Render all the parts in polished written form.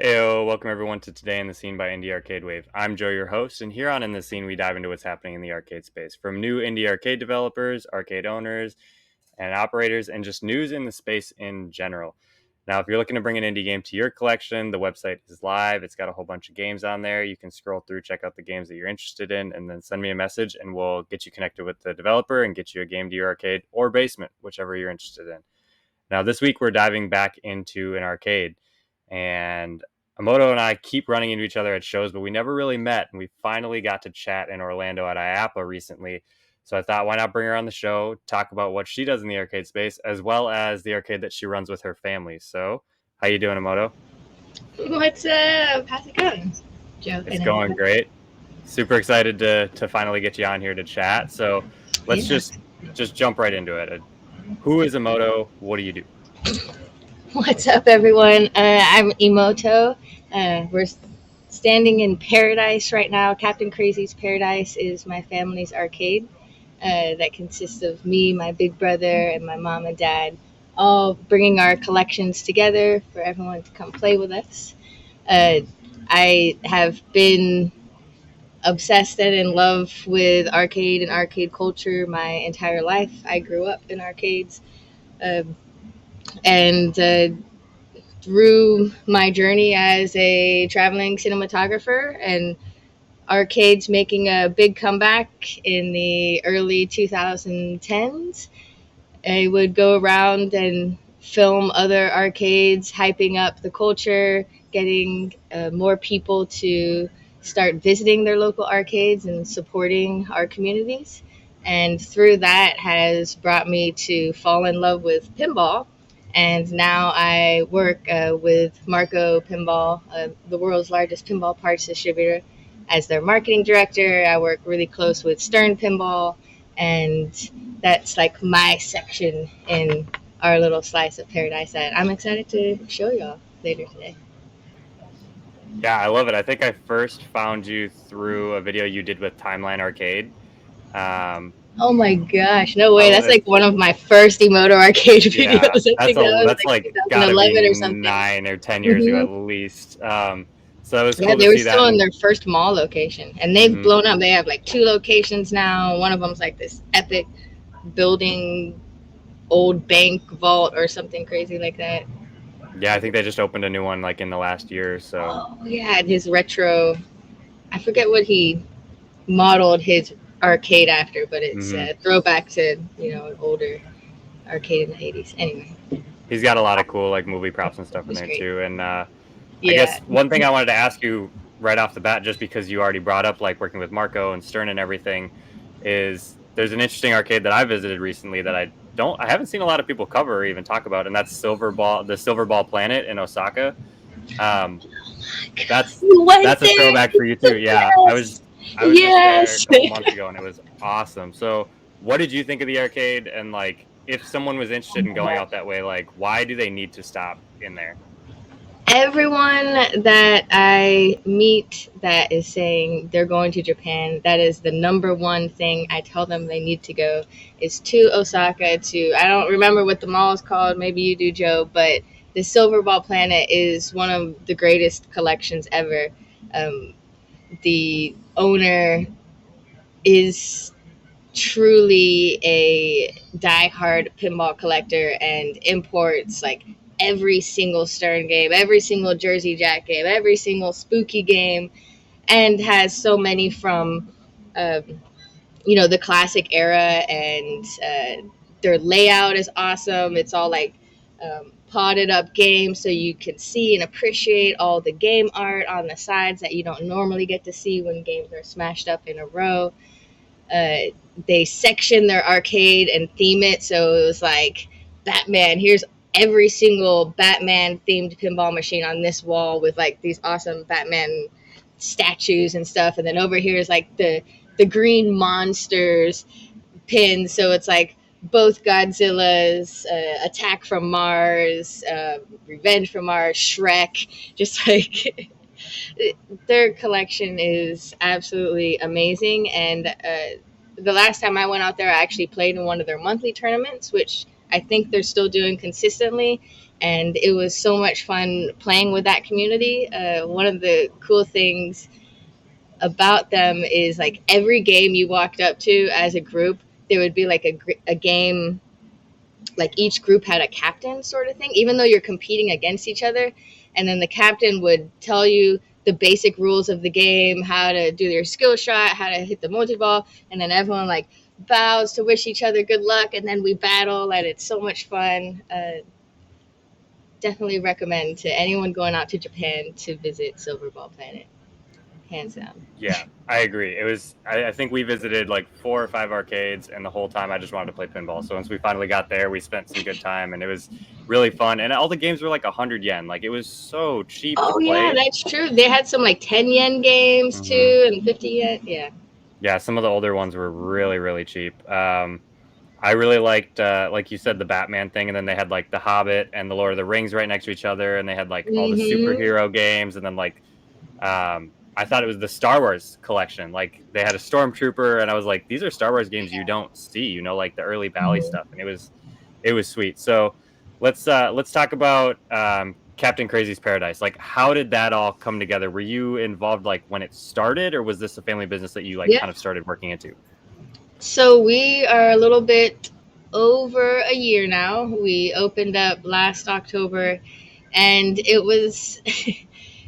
Heyo, welcome everyone to Today in the Scene by Indie Arcade Wave. I'm Joe, your host, and here on In the Scene, we dive into what's happening in the arcade space, from new indie arcade developers, arcade owners, and operators, and just news in the space in general. Now, if you're looking to bring an indie game to your collection, the website is live. It's got a whole bunch of games on there. You can scroll through, check out the games that you're interested in, and then send me a message, and we'll get you connected with the developer and get you a game to your arcade or basement, whichever you're interested in. Now, this week, we're diving back into an arcade. And Emoto and I keep running into each other at shows, but we never really met. And we finally got to chat in Orlando at IAAPA recently. So I thought, why not bring her on the show, talk about what she does in the arcade space, as well as the arcade that she runs with her family. So, how you doing, Emoto? What's up? How's it going, Joe? It's going great. Super excited to finally get you on here to chat. So let's just jump right into it. Who is Emoto? What do you do? What's up, everyone? I'm Imoto. We're standing in Paradise right now. Captain Crazy's Paradise is my family's arcade that consists of me, my big brother, and my mom and dad, all bringing our collections together for everyone to come play with us. I have been obsessed and in love with arcade and arcade culture my entire life. I grew up in arcades. And through my journey as a traveling cinematographer and arcades making a big comeback in the early 2010s, I would go around and film other arcades, hyping up the culture, getting more people to start visiting their local arcades and supporting our communities. And through that has brought me to fall in love with pinball. And now I work with Marco Pinball, the world's largest pinball parts distributor, as their marketing director. I work really close with Stern Pinball, and that's like my section in our little slice of paradise that I'm excited to show y'all later today. Yeah, I love it. I think I first found you through a video you did with Timeline Arcade. Oh my gosh, no way. That's Oh, like one of my first Emoto arcade yeah, videos. I think that was that's like like gotta be 2011 or something. 9 or 10 years ago Hmm. at least. So it was Yeah, cool to they were see that. still in And their first mall location, and they've mhm. blown up. They have like two locations now. One of them's like this epic building, old bank vault or something crazy like that. Yeah, I think they just opened a new one like in the last year or so. Oh yeah, and his retro. I forget what he modeled his arcade after, but it's Hmm. a throwback to an older arcade in the 80s. Anyway, He's got a lot of cool like movie props and stuff it in was there great. too. And I Yeah. guess one thing I wanted to ask you right off the bat, just because you already brought up like working with Marco and Stern and everything, is there's an interesting arcade that I visited recently that I haven't seen a lot of people cover or even talk about, and that's the Silverball Planet in Osaka. Um, that's You went that's a there. throwback for you It's too. the Yeah, best. I was just there a Yes. couple months ago, and it was awesome. So, what did you think of the arcade? And like, if someone was interested in going out that way, like, why do they need to stop in there? Everyone that I meet that is saying they're going to Japan, that is the number one thing I tell them they need to go is to Osaka. To I don't remember what the mall is called. Maybe you do, Joe. But the Silverball Planet is one of the greatest collections ever. Um, the owner is truly a diehard pinball collector and imports like every single Stern game, every single Jersey Jack game, every single spooky game, and has so many from um, the classic era. And their layout is awesome. It's all like potted up games, so you can see and appreciate all the game art on the sides that you don't normally get to see when games are smashed up in a row. uh, they section their arcade and theme it, so it was like Batman. Here's every single Batman themed pinball machine on this wall with like these awesome Batman statues and stuff, and then over here is like the green monsters pins. So it's like both Godzilla's, Attack from Mars, Revenge from Mars, Shrek, just like their collection is absolutely amazing. And the last time I went out there, I actually played in one of their monthly tournaments, which I think they're still doing consistently. and it was so much fun playing with that community. One of the cool things about them is like every game you walked up to as a group, there would be like a game, like each group had a captain sort of thing, even though you're competing against each other. And then the captain would tell you the basic rules of the game, how to do your skill shot, how to hit the multi-ball. And then everyone like bows to wish each other good luck. And then we battle, and it's so much fun. Definitely recommend to anyone going out to Japan to visit Silverball Planet, hands down. Yeah, I agree. It was. I think we visited like 4 or 5 arcades, and the whole time I just wanted to play pinball. So once we finally got there, we spent some good time, and it was really fun. And all the games were like 100 yen. Like it was so cheap to Oh yeah, play. that's true. They had some like 10 yen games Hmm. too, and 50 yen. Yeah. Yeah, some of the older ones were really really cheap. I really liked, like you said, the Batman thing, and then they had like the Hobbit and the Lord of the Rings right next to each other, and they had like all the Hmm. superhero games, and then like I thought it was the Star Wars collection. Like they had a Stormtrooper, and I was like, these are Star Wars games you don't see, like the early Valley stuff, and it was sweet. So let's talk about Captain Crazy's Paradise. Like, how did that all come together? Were you involved like when it started, or was this a family business that you like Yeah. kind of started working into? So we are a little bit over a year now. We opened up last October, and it was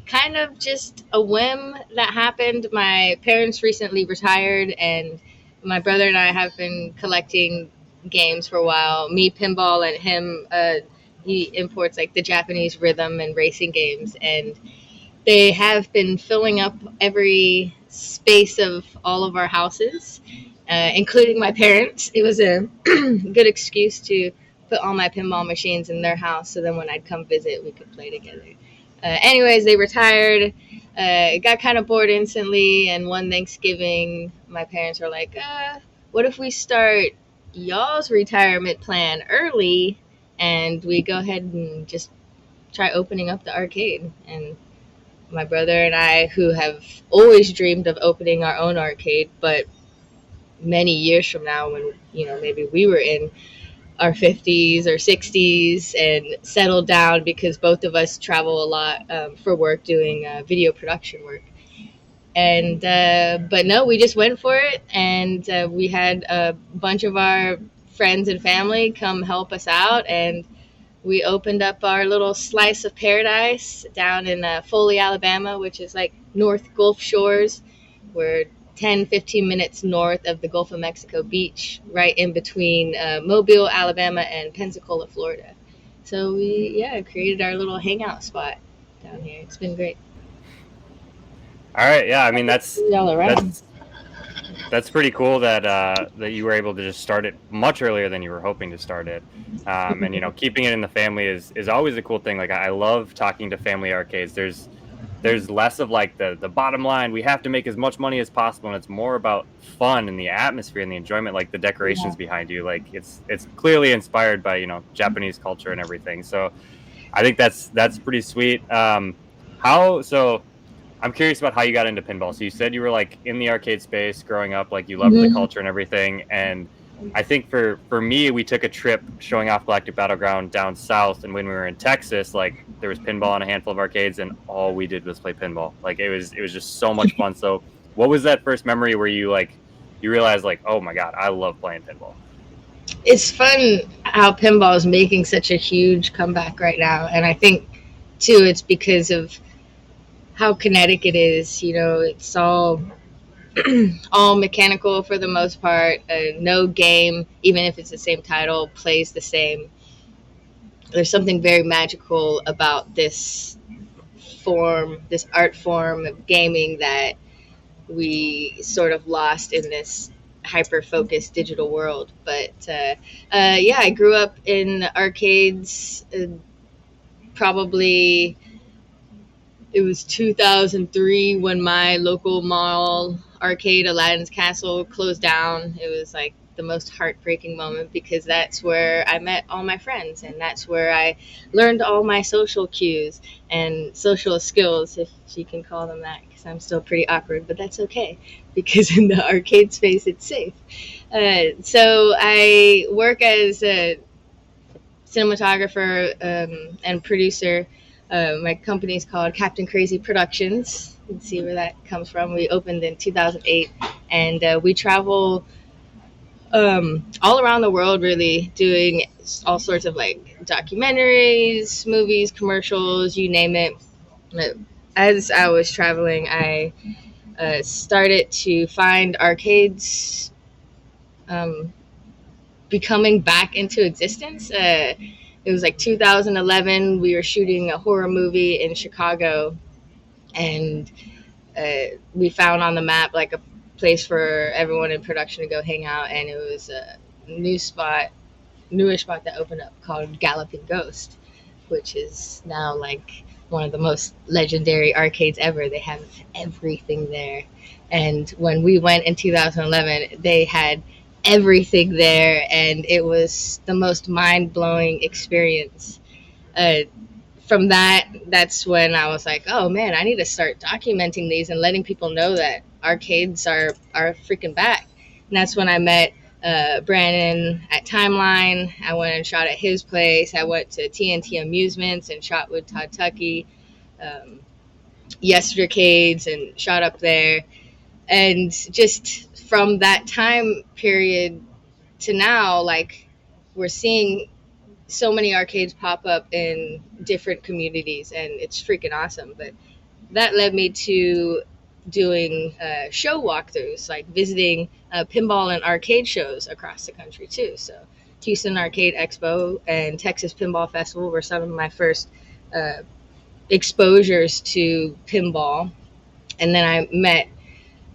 kind of just a whim that happened. My parents recently retired, and my brother and I have been collecting games for a while. Me, pinball, and him, he imports like the Japanese rhythm and racing games. And they have been filling up every space of all of our houses, including my parents. It was a good excuse to put all my pinball machines in their house, so then when I'd come visit, we could play together. Anyways, they retired. Got kind of bored instantly, and one Thanksgiving, my parents were like, "What if we start y'all's retirement plan early, and we go ahead and just try opening up the arcade?" And my brother and I, who have always dreamed of opening our own arcade, but many years from now, when maybe we were in our 50s or 60s and settled down, because both of us travel a lot for work, doing video production work. And but no, we just went for it, and we had a bunch of our friends and family come help us out, and we opened up our little slice of paradise down in Foley, Alabama, which is like North Gulf Shores. We're 10, 15 minutes north of the Gulf of Mexico beach, right in between Mobile, Alabama, and Pensacola, Florida. So we, yeah, created our little hangout spot down here. It's been great. All right, yeah. I mean, that's All around. that's that's pretty cool that that you were able to just start it much earlier than you were hoping to start it. And keeping it in the family is always a cool thing. Like I love talking to family arcades. There's less of like the bottom line. We have to make as much money as possible, and it's more about fun and the atmosphere and the enjoyment, like the decorations Yeah. behind you. Like it's clearly inspired by Japanese culture and everything. So I think that's pretty sweet. How so? I'm curious about how you got into pinball. So you said you were like in the arcade space growing up, like you loved the Hmm. culture and everything. And I think for me, we took a trip showing off Galactic Battleground down south, and when we were in Texas, like there was pinball in a handful of arcades, and all we did was play pinball. Like it was just so much fun. So what was that first memory where you realized like, oh my god, I love playing pinball? It's fun how pinball is making such a huge comeback right now, and I think too it's because of how kinetic it is. It's all mechanical for the most part. No game, even if it's the same title, plays the same. There's something very magical about this art form of gaming, that we sort of lost in this hyper focused digital world. But yeah, I grew up in arcades. Probably it was 2003 when my local mall arcade, Aladdin's Castle, closed down. It was like the most heartbreaking moment, because that's where I met all my friends, and that's where I learned all my social cues and social skills, if you can call them that, because I'm still pretty awkward, but that's okay, because in the arcade space it's safe. So I work as a cinematographer and producer. My company is called Captain Crazy Productions. You can see where that comes from. We opened in 2008, and we travel all around the world, really, doing all sorts of like documentaries, movies, commercials, you name it. As I was traveling, I started to find arcades um, becoming back into existence. It was like 2011. We were shooting a horror movie in Chicago, and we found on the map like a place for everyone in production to go hang out, and it was a new spot, newish spot that opened up called Galloping Ghost, which is now like one of the most legendary arcades ever. They have everything there. And when we went in 2011, they had everything there, and it was the most mind blowing experience. Uh, from that's when I was like, oh man, I need to start documenting these and letting people know that arcades are freaking back. And that's when I met Brandon at Timeline. I went and shot at his place. I went to TNT Amusements and shot with Todd Tuckey, um, Yestercades, and shot up there. And just from that time period to now, like we're seeing so many arcades pop up in different communities, and it's freaking awesome. But that led me to doing show walkthroughs, like visiting pinball and arcade shows across the country too. So Houston Arcade Expo and Texas Pinball Festival were some of my first uh, exposures to pinball. And then I met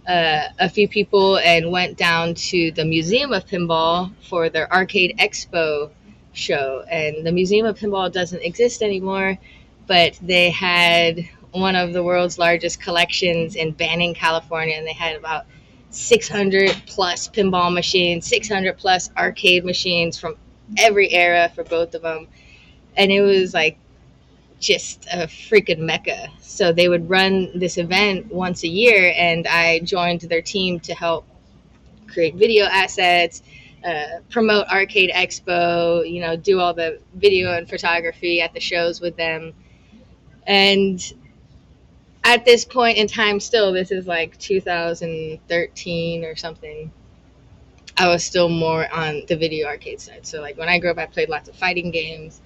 a few people and went down to the Museum of Pinball for their Arcade Expo show. And the Museum of Pinball doesn't exist anymore, but they had one of the world's largest collections in Banning, California, and they had about 600 plus pinball machines, 600 plus arcade machines from every era for both of them. And it was like just a freaking mecca. So they would run this event once a year, and I joined their team to help create video assets, promote Arcade Expo, do all the video and photography at the shows with them. And at this point in time, still, this is like 2013 or something, I was still more on the video arcade side. So, like, when I grew up, I played lots of fighting games.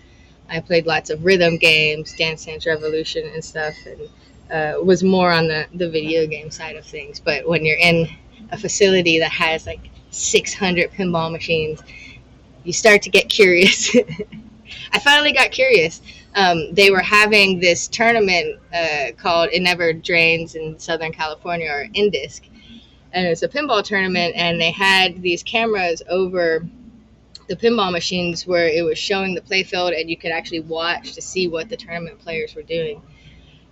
I played lots of rhythm games, Dance Dance Revolution and stuff, and was more on the video game side of things. But when you're in a facility that has like 600 pinball machines, you start to get curious. I finally got curious. They were having this tournament called It Never Drains in Southern California, or INDISC. And it's a pinball tournament, and they had these cameras over the pinball machines where it was showing the playfield, and you could actually watch to see what the tournament players were doing.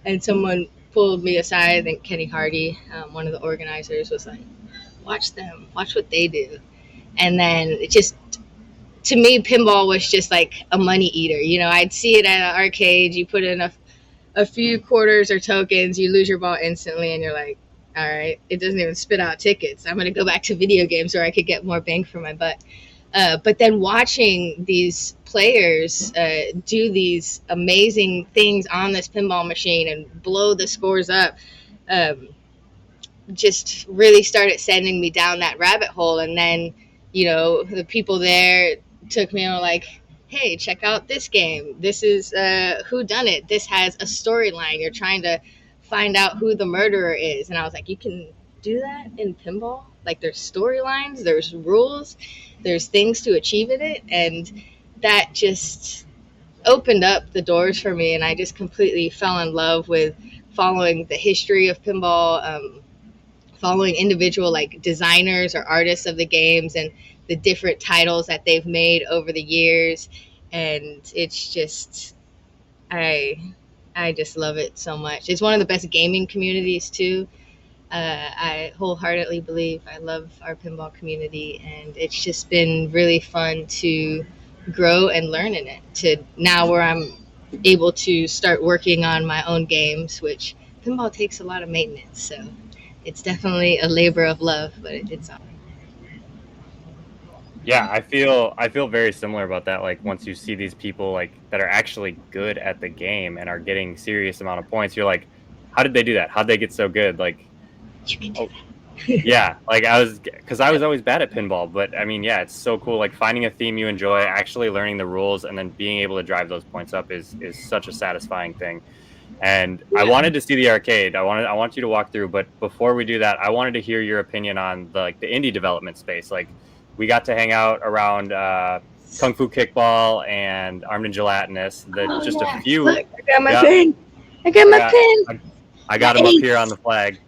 And someone pulled me aside, I think Kenny Hardy, one of the organizers, was like, watch them, watch what they do. And then it just, to me, pinball was just like a money eater. I'd see it at an arcade, you put in a few quarters or tokens, you lose your ball instantly, and you're like, all right, it doesn't even spit out tickets. I'm going to go back to video games where I could get more bang for my buck. But then watching these players do these amazing things on this pinball machine and blow the scores up just really started sending me down that rabbit hole. And then, the people there took me and were like, hey, check out this game. This is Who Done It. This has a storyline. You're trying to find out who the murderer is. And I was like, you can do that in pinball? Like, there's storylines, there's rules, there's things to achieve in it. And that just opened up the doors for me, and I just completely fell in love with following the history of pinball, following individual like designers or artists of the games and the different titles that they've made over the years. And it's just, I just love it so much. It's one of the best gaming communities too. I wholeheartedly believe I love our pinball community, and it's just been really fun to grow and learn in it, to now where I'm able to start working on my own games, which pinball takes a lot of maintenance. So it's definitely a labor of love, but it's awesome. Yeah, I feel very similar about that. Like once you see these people like that are actually good at the game and are getting serious amount of points, you're like, how did they do that? How'd they get so good? Like, You can do oh that. yeah, like because I Yep. was always bad at pinball, but I mean, yeah, it's so cool. Like finding a theme you enjoy, actually learning the rules, and then being able to drive those points up is such a satisfying thing. And I Yeah. wanted to see the arcade. I want you to walk through, but before we do that, I wanted to hear your opinion on the indie development space. Like we got to hang out around Kung Fu Kickball and Armed and Gelatinous. The Oh just a yeah. few. Look, I got my Yeah, pen. I got I my got pen. I, I My got them up here on ace. the flag.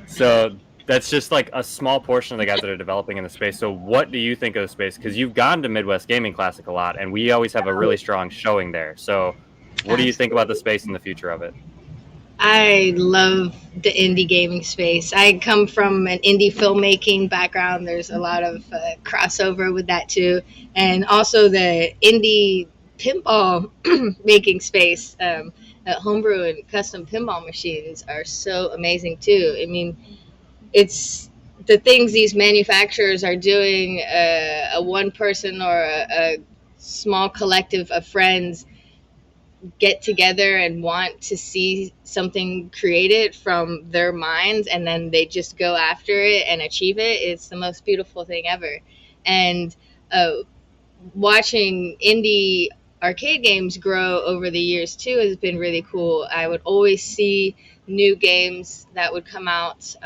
So that's just like a small portion of the guys that are developing in the space. So what do you think of the space? Because you've gone to Midwest Gaming Classic a lot, and we always have a really strong showing there. So what do you think about the Absolutely. space and the future of it? I love the indie gaming space. I come from an indie filmmaking background. There's a lot of crossover with that too, and also the indie pinball making space. Homebrew and custom pinball machines are so amazing too. I mean, it's the things these manufacturers are doing. A one person or a small collective of friends get together and want to see something created from their minds, and then they just go after it and achieve it. It's the most beautiful thing ever. And uh, watching indie arcade games grow over the years too has been really cool. I would always see new games that would come out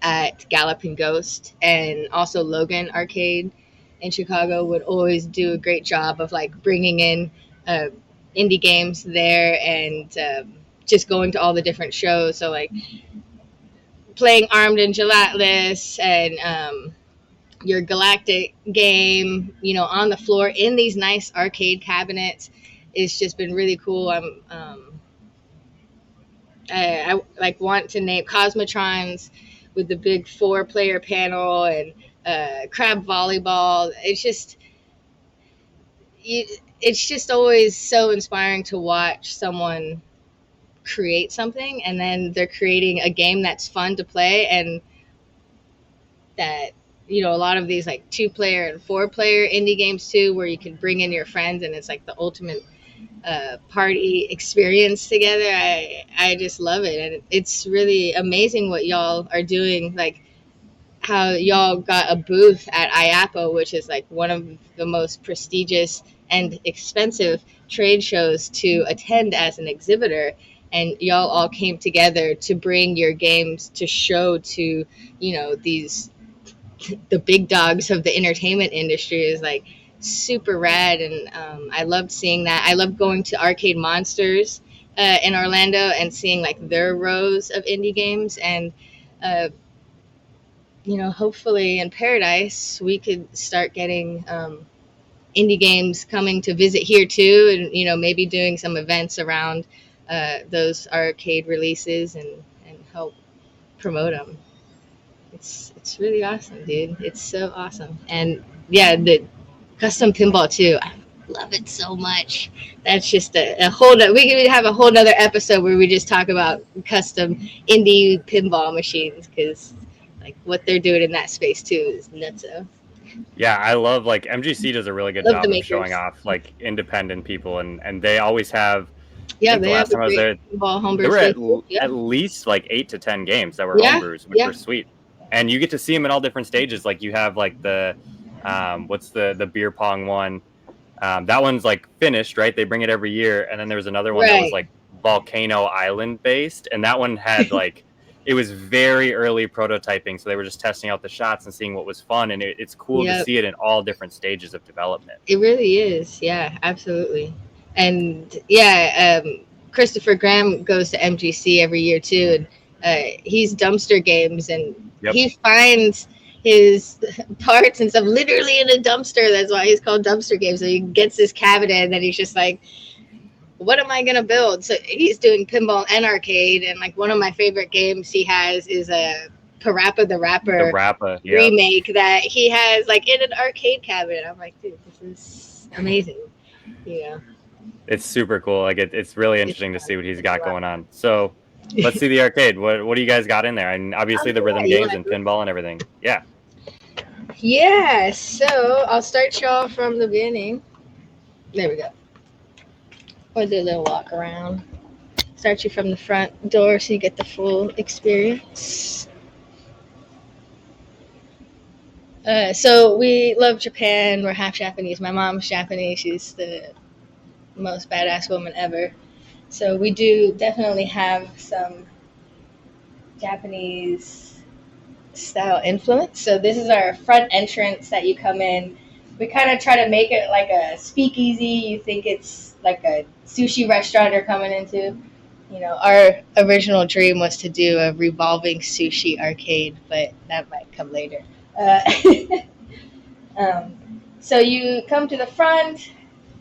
at Galloping Ghost, and also Logan Arcade in Chicago would always do a great job of like bringing in uh, indie games there, and just going to all the different shows. So like playing Armed and Gelatless and your Galactic game, on the floor in these nice arcade cabinets. It's just been really cool. I like want to name Cosmotrons with the big four-player panel, and crab volleyball. It's just always so inspiring to watch someone create something, and then they're creating a game that's fun to play, and that a lot of these like two-player and four-player indie games too, where you can bring in your friends, and it's like the ultimate party experience together. I just love it, and it's really amazing what y'all are doing. Like how y'all got a booth at IAPO, which is like one of the most prestigious and expensive trade shows to attend as an exhibitor. And y'all all came together to bring your games to show to, these the big dogs of the entertainment industry. Is like super rad, and I loved seeing that. I loved going to Arcade Monsters in Orlando and seeing like their rows of indie games, and uh, hopefully in Paradise we could start getting indie games coming to visit here too, and maybe doing some events around those arcade releases, and help promote them. It's really awesome, dude. It's so awesome. And yeah, the custom pinball too. I love it so much. That's just a whole. We could have a whole nother episode where we just talk about custom indie pinball machines, because like what they're doing in that space too is nuts. Yeah, I love like MGC does a really good Love the job of showing makers. off like independent people and they always have I Yeah, think the they have last a time I was great there pinball there homebrew were space too. Yeah, at least like 8 to 10 games that were yeah, homebrews, which yeah. were sweet. And you get to see them in all different stages. Like you have like the what's the beer pong one? That one's like finished, right? They bring it every year. And then there was another one that was Right. like Volcano Island based. And that one had like, it was very early prototyping. So they were just testing out the shots and seeing what was fun. And it's cool to Yep. see it in all different stages of development. It really is. Yeah, absolutely. And yeah, Christopher Graham goes to MGC every year too, and he's dumpster games, and Yep. he finds his parts and stuff literally in a dumpster. That's why he's called Dumpster Games. So he gets this cabinet, and then he's just like, "What am I gonna build?" So he's doing pinball and arcade, and like one of my favorite games he has is a Parappa the The Rapper Rappa. Yep. remake that he has like in an arcade cabinet. I'm like, dude, this is amazing. You know, It's super cool. Like it's really it's interesting to fun. see what he's It's a got lot going on. So let's see the arcade. What do you guys got in there? And of obviously fun. the Yeah, rhythm you games want and to? pinball and everything. Yeah. Yeah, so I'll start y'all from the beginning. There we go. We'll do a little walk around. Start you from the front door so you get the full experience. So we love Japan. We're half Japanese. My mom's Japanese. She's the most badass woman ever. So we do definitely have some Japanese style influence. So this is our front entrance that you come in. We kind of try to make it like a speakeasy. You think it's like a sushi restaurant you're coming into. You know, our original dream was to do a revolving sushi arcade, but that might come later. Uh, so you come to the front.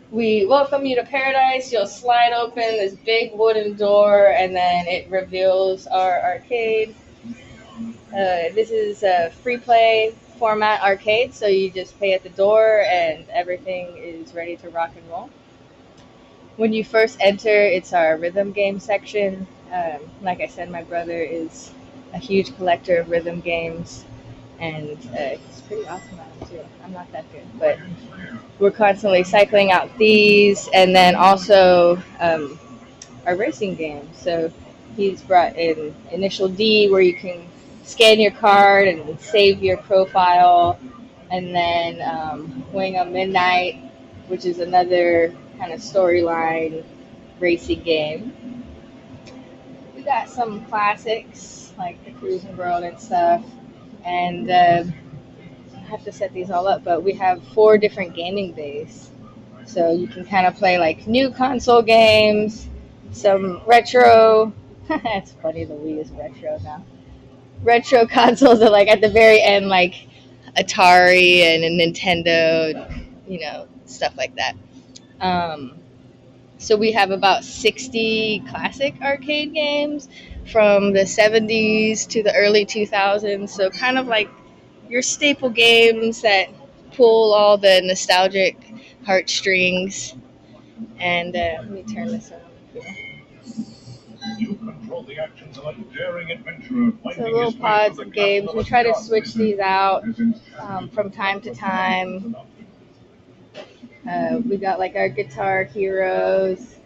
We welcome you to paradise. You'll slide open this big wooden door, and then it reveals our arcade. This is a free play format arcade, so you just pay at the door, and everything is ready to rock and roll. When you first enter, it's our rhythm game section. Like I said, my brother is a huge collector of rhythm games, and he's pretty awesome at them too. I'm not that good, but we're constantly cycling out these, and then also our racing game. So he's brought in Initial D, where you can scan your card and save your profile, and then Wing of Midnight, which is another kind of storyline racing game. We got some classics like the Cruising World and stuff, and I have to set these all up, but we have 4 different gaming bays. So you can kind of play like new console games, some retro. It's funny, the Wii is retro now. Retro consoles are like at the very end, like Atari and a Nintendo, stuff like that. Um, so we have about 60 classic arcade games from the 70s to the early 2000s. So kind of like your staple games that pull all the nostalgic heartstrings. And let me turn this on here. You control the actions of a daring adventurer. So little pods of games. We try to switch these out from time to time. We got like our Guitar Heroes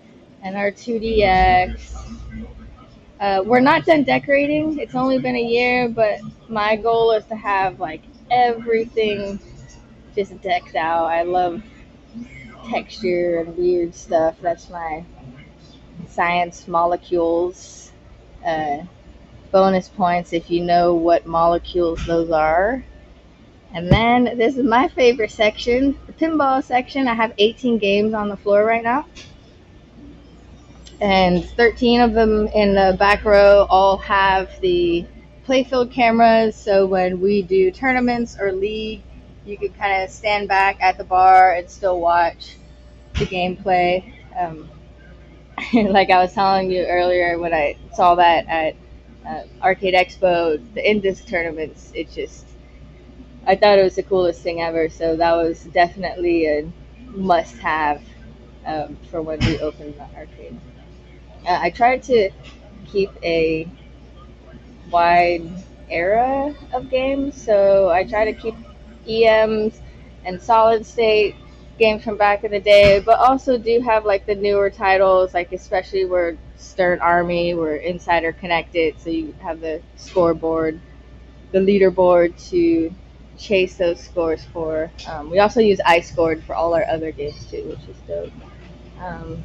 and our 2DX. We're not done decorating. It's only been a year, but my goal is to have like everything just decked out. I love texture and weird stuff. That's my science molecules. Uh, Bonus points if you know what molecules those are. And then this is my favorite section, the pinball section. I have 18 games on the floor right now. And 13 of them in the back row all have the playfield cameras. So when we do tournaments or league, you can kind of stand back at the bar and still watch the gameplay. Like I was telling you earlier when I saw that at Arcade Expo, the Indus tournaments, I thought it was the coolest thing ever. So that was definitely a must-have for when we opened the arcade. I tried to keep a wide era of games, so I try to keep EMs and solid state games from back in the day, but also do have like the newer titles, like especially where Stern Army, we're insider connected, so you have the scoreboard, the leaderboard to chase those scores for. We also use iScored for all our other games too, which is dope.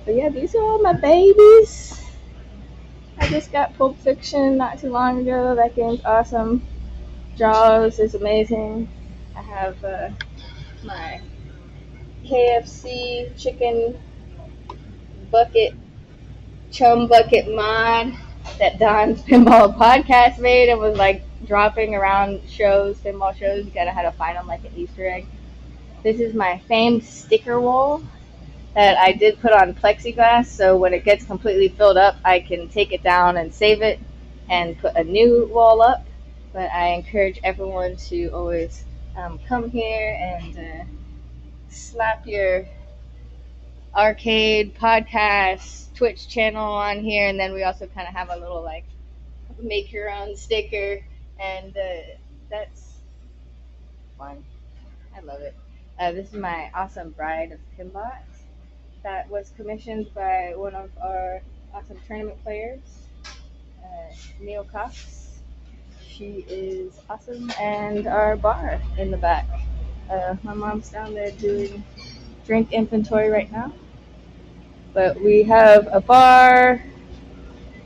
But yeah, these are all my babies. I just got Pulp Fiction not too long ago. That game's awesome. Jaws is amazing. I have my KFC chicken bucket, chum bucket mod that Don's Pinball Podcast made and was like dropping around shows, pinball shows. You gotta have to find them like an Easter egg. This is my famed sticker wall that I did put on plexiglass, so when it gets completely filled up, I can take it down and save it and put a new wall up. But I encourage everyone to always come here and slap your arcade podcast Twitch channel on here, and then we also kind of have a little like make your own sticker, and that's fun. I love it. This is my awesome bride of Pinbot that was commissioned by one of our awesome tournament players, Neil Cox. She is awesome, and our bar in the back. My mom's down there doing drink inventory right now. But we have a bar.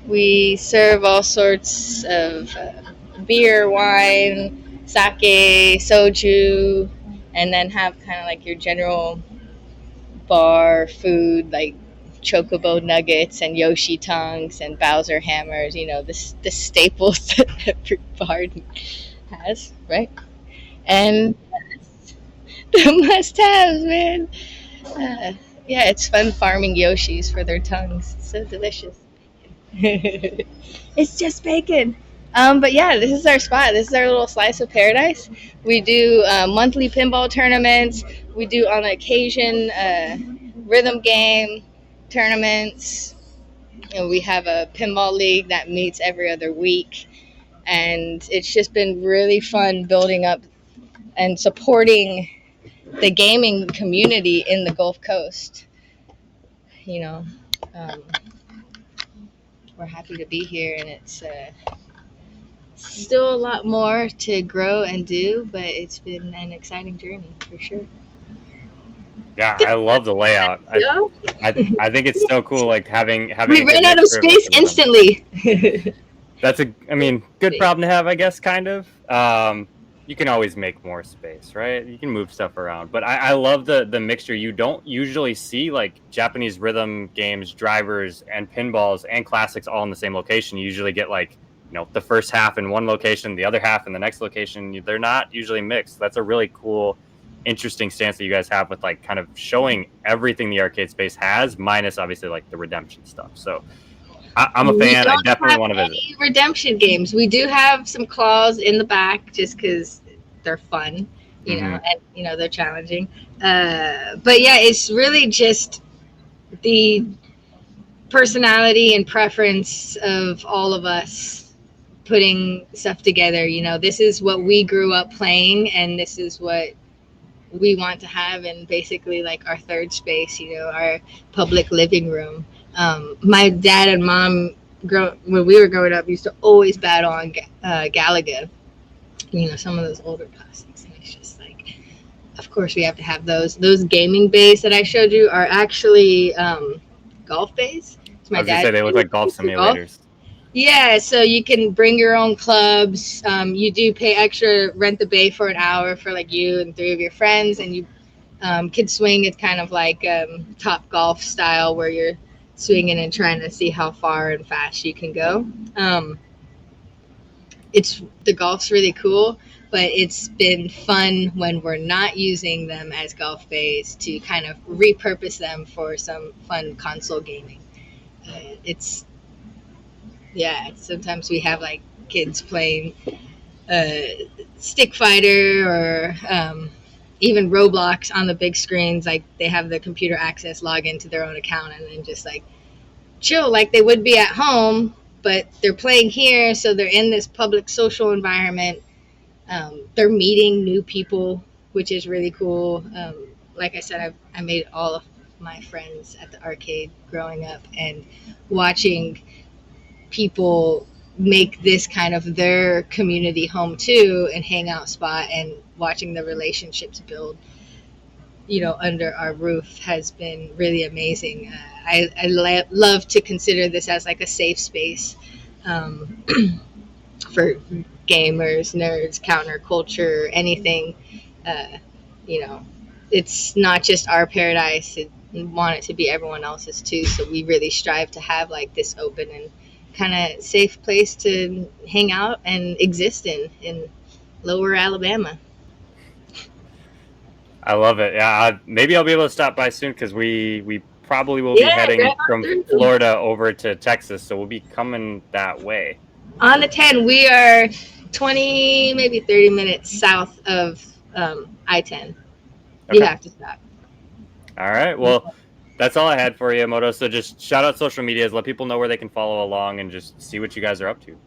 We serve all sorts of beer, wine, sake, soju, and then have kind of like your general bar food like chocobo nuggets and Yoshi tongues and Bowser hammers. You know, the staples that every bar has, right? And the must-haves, man. Uh, yeah, it's fun farming Yoshis for their tongues. It's so delicious. It's just bacon. But yeah, this is our spot. This is our little slice of paradise. We do monthly pinball tournaments. We do on occasion rhythm game tournaments. You know, we have a pinball league that meets every other week, and it's just been really fun building up and supporting the gaming community in the Gulf Coast. You know, um, we're happy to be here, and it's still a lot more to grow and do, but it's been an exciting journey for sure. Yeah, I love the layout. Yo, I think it's so cool, like having we a good ran out of mixture of like space the rhythm. instantly. That's I mean, good problem to have, I guess, kind of. You can always make more space, right? You can move stuff around, but I love the mixture. You don't usually see like Japanese rhythm games, drivers, and pinballs and classics all in the same location. You usually get like the first half in one location, the other half in the next location. They're not usually mixed. That's a really cool, interesting stance that you guys have with like kind of showing everything the arcade space has, minus obviously like the redemption stuff. So I'm a We fan. I don't definitely have want to visit. any redemption games. We do have some claws in the back just because they're fun, Hmm. and they're challenging. But yeah, it's really just the personality and preference of all of us putting stuff together. This is what we grew up playing, and this is what we want to have in basically like our third space, our public living room. My dad and mom, when we were growing up, used to always battle on Galaga, some of those older classics. And it's just like, of course, we have to have those. Those gaming bays that I showed you are actually golf bays. So I my was gonna dad say they look like golf plays golf. simulators. Yeah, so you can bring your own clubs. You do pay extra, rent the bay for an hour for like you and three of your friends, and you can swing. It's kind of like Top Golf style, where you're swinging and trying to see how far and fast you can go. It's the golf's really cool, but it's been fun when we're not using them as golf bays to kind of repurpose them for some fun console gaming. It's Yeah, sometimes we have like kids playing uh, Stick Fighter or even Roblox on the big screens. Like they have the computer access, log into their own account, and then just like chill like they would be at home, but they're playing here, so they're in this public social environment. They're meeting new people, which is really cool. Like I said, I made all of my friends at the arcade growing up, and watching people make this kind of their community home too and hangout spot, and watching the relationships build under our roof has been really amazing. I love to consider this as like a safe space um, for gamers, nerds, counterculture, anything. uh, you know it's not just our paradise. We want it to be everyone else's too, so we really strive to have like this open and kind of safe place to hang out and exist in lower Alabama. I love it. Yeah, maybe I'll be able to stop by soon because we probably will be Yeah, heading drive on from through. Florida over to Texas, so we'll be coming that way. On the 10, we are 20, maybe 30 minutes south of I-10. You Okay. have to stop. All right. Well, that's all I had for you, Moto. So just shout out social medias, let people know where they can follow along, and just see what you guys are up to.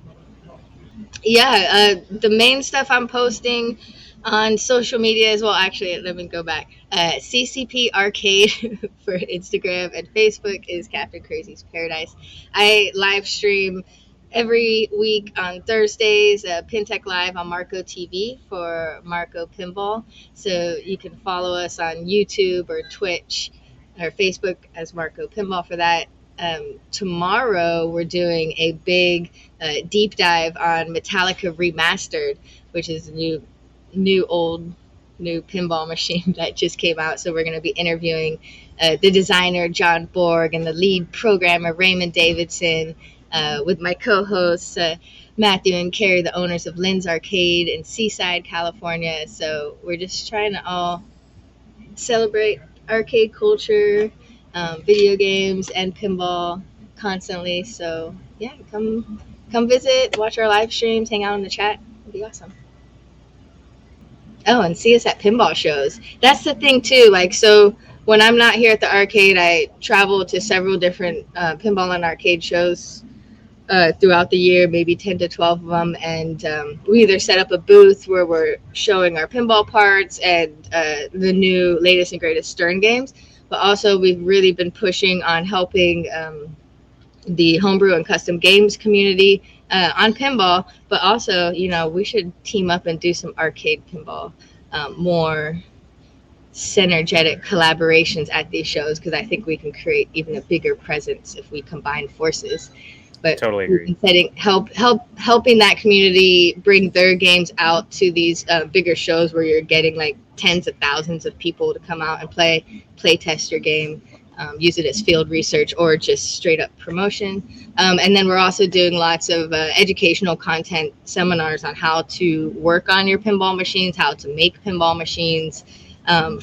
Yeah, the main stuff I'm posting, On social media as well. Actually, let me go back. CCP Arcade for Instagram and Facebook is Captain Crazy's Paradise. I live stream every week on Thursdays, PinTech Live on Marco TV for Marco Pinball. So you can follow us on YouTube or Twitch or Facebook as Marco Pinball for that. Tomorrow, we're doing a big deep dive on Metallica Remastered, which is a new pinball machine that just came out. So we're going to be interviewing the designer John Borg and the lead programmer Raymond Davidson, with my co-hosts Matthew and Carrie, the owners of Lynn's Arcade in Seaside, California. So we're just trying to all celebrate arcade culture, video games, and pinball constantly. So yeah, come visit, watch our live streams, hang out in the chat. It'd be awesome. Oh, and see us at pinball shows. That's the thing too. Like, so when I'm not here at the arcade, I travel to several different pinball and arcade shows throughout the year, maybe 10 to 12 of them. And we either set up a booth where we're showing our pinball parts and the new latest and greatest Stern games. But also, we've really been pushing on helping the homebrew and custom games community on pinball. But also, we should team up and do some arcade pinball, more synergetic collaborations at these shows, because I think we can create even a bigger presence if we combine forces. But Totally agree. helping that community bring their games out to these bigger shows where you're getting like tens of thousands of people to come out and play test your game, use it as field research or just straight up promotion. And then we're also doing lots of educational content seminars on how to work on your pinball machines, how to make pinball machines,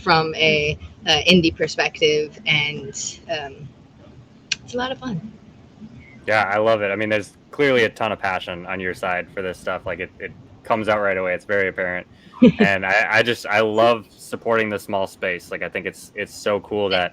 from a indie perspective, and it's a lot of fun. Yeah, I love it. I mean, there's clearly a ton of passion on your side for this stuff. Like it comes out right away. It's very apparent. And I love supporting the small space. Like I think it's so cool that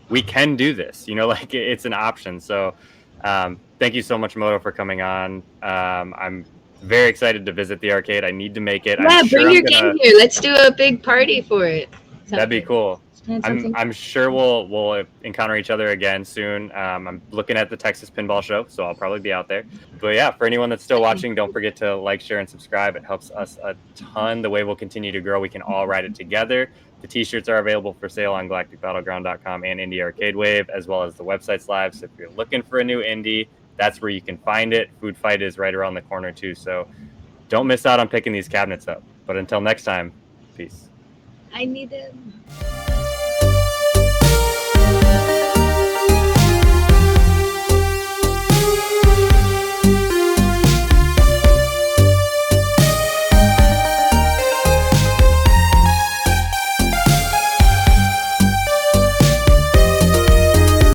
we can do this, like it's an option. So thank you so much, Moto, for coming on. I'm very excited to visit the arcade. I need to make it. I'm Yeah, sure bring I'm your gonna game here. Let's do a big party for it. That'd be Something. cool. Let's plan I'm something. I'm sure we'll encounter each other again soon. I'm looking at the Texas Pinball Show, so I'll probably be out there. But yeah, for anyone that's still watching, don't forget to like, share, and subscribe. It helps us a ton. The way we'll continue to grow, we can all ride it together. The t-shirts are available for sale on galacticbattleground.com and Indie Arcade Wave, as well as the website's live. So if you're looking for a new indie, that's where you can find it. Food Fight is right around the corner too. So don't miss out on picking these cabinets up. But until next time, peace. I need them.